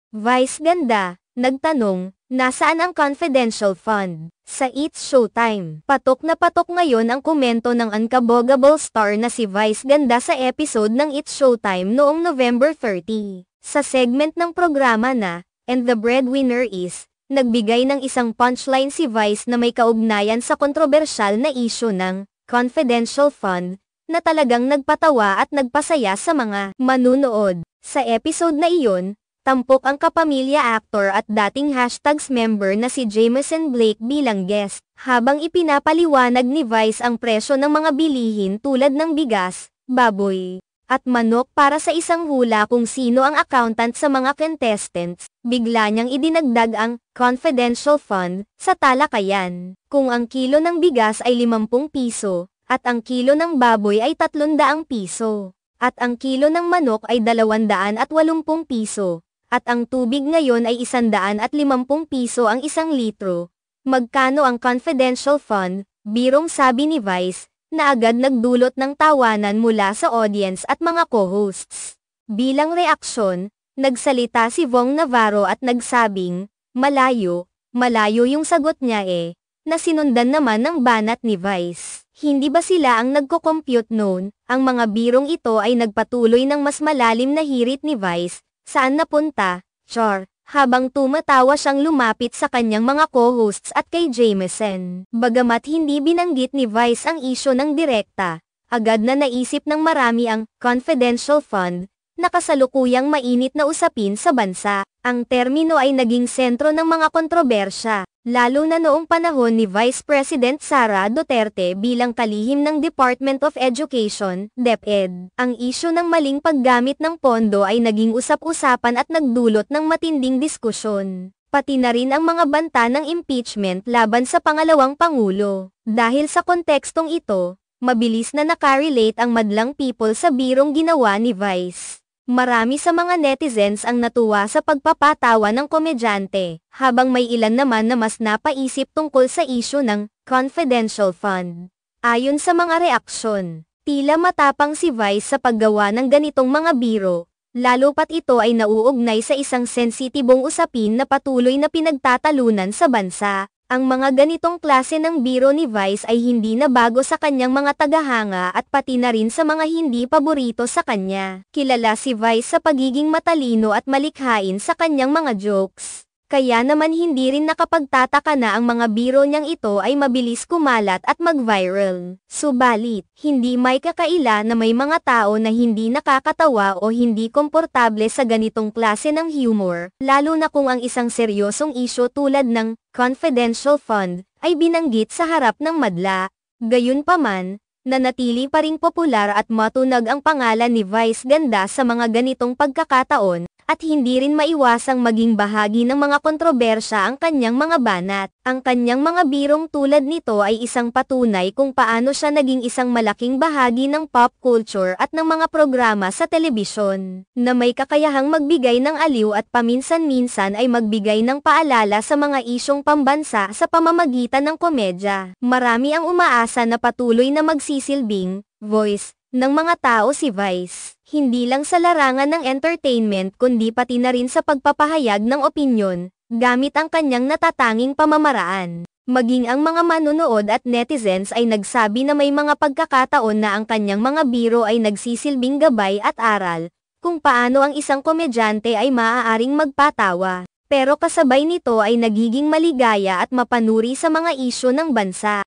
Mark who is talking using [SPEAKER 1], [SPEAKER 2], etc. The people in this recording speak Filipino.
[SPEAKER 1] Vice ganda, nagtanong, nasaan ang confidential fund? Sa It's Showtime, patok na patok ngayon ang komento ng unkabogable star na si Vice ganda sa episode ng It's Showtime noong November 30. Sa segment ng programa na, And the Breadwinner Is, nagbigay ng isang punchline si Vice na may kaugnayan sa kontrobersyal na issue ng confidential fund, na talagang nagpatawa at nagpasaya sa mga manunood. Sa episode na iyon, tampok ang kapamilya actor at dating hashtags member na si Jameson Blake bilang guest, habang ipinapaliwanag ni Vice ang presyo ng mga bilihin tulad ng bigas, baboy, at manok para sa isang hula kung sino ang accountant sa mga contestants. Bigla niyang idinagdag ang confidential fund sa talakayan. Kung ang kilo ng bigas ay 50 piso, at ang kilo ng baboy ay 300 piso, at ang kilo ng manok ay 280 piso, at ang tubig ngayon ay 150 piso ang 1 litro. Magkano ang confidential fund? Birong sabi ni Vice, na agad nagdulot ng tawanan mula sa audience at mga co-hosts. Bilang reaksyon, nagsalita si Vong Navarro at nagsabing, malayo yung sagot niya na sinundan naman ng banat ni Vice. Hindi ba sila ang nagko-compute noon? Ang mga birong ito ay nagpatuloy ng mas malalim na hirit ni Vice. Saan napunta, Char? Habang tumatawa siyang lumapit sa kanyang mga co-hosts at kay Jameson. Bagamat hindi binanggit ni Vice ang isyu ng direkta, agad na naisip ng marami ang confidential fund, na kasalukuyang mainit na usapin sa bansa. Ang termino ay naging sentro ng mga kontrobersya, lalo na noong panahon ni Vice President Sara Duterte bilang kalihim ng Department of Education, DepEd. Ang isyu ng maling paggamit ng pondo ay naging usap-usapan at nagdulot ng matinding diskusyon. Pati na rin ang mga banta ng impeachment laban sa pangalawang pangulo. Dahil sa kontekstong ito, mabilis na nakarelate ang madlang people sa birong ginawa ni Vice. Marami sa mga netizens ang natuwa sa pagpapatawa ng komedyante, habang may ilan naman na mas napaisip tungkol sa isyu ng confidential fund. Ayon sa mga reaksyon, tila matapang si Vice sa paggawa ng ganitong mga biro, lalo pat ito ay nauugnay sa isang sensitibong usapin na patuloy na pinagtatalunan sa bansa. Ang mga ganitong klase ng biro ni Vice ay hindi na bago sa kanyang mga tagahanga at pati na rin sa mga hindi paborito sa kanya. Kilala si Vice sa pagiging matalino at malikhain sa kanyang mga jokes. Kaya naman hindi rin nakapagtataka na ang mga biro niyang ito ay mabilis kumalat at mag-viral. Subalit, hindi may kakaila na may mga tao na hindi nakakatawa o hindi komportable sa ganitong klase ng humor, lalo na kung ang isang seryosong isyu tulad ng confidential fund ay binanggit sa harap ng madla. Gayunpaman, nanatili pa ring popular at matunag ang pangalan ni Vice ganda sa mga ganitong pagkakataon, at hindi rin maiwasang maging bahagi ng mga kontrobersya ang kanyang mga banat. Ang kanyang mga birong tulad nito ay isang patunay kung paano siya naging isang malaking bahagi ng pop culture at ng mga programa sa telebisyon, na may kakayahang magbigay ng aliw at paminsan-minsan ay magbigay ng paalala sa mga isyong pambansa sa pamamagitan ng komedya. Marami ang umaasa na patuloy na magsisilbing voice ng mga tao si Vice, hindi lang sa larangan ng entertainment kundi pati na rin sa pagpapahayag ng opinyon, gamit ang kanyang natatanging pamamaraan. Maging ang mga manunood at netizens ay nagsabi na may mga pagkakataon na ang kanyang mga biro ay nagsisilbing gabay at aral, kung paano ang isang komedyante ay maaaring magpatawa, pero kasabay nito ay nagiging maligaya at mapanuri sa mga isyu ng bansa.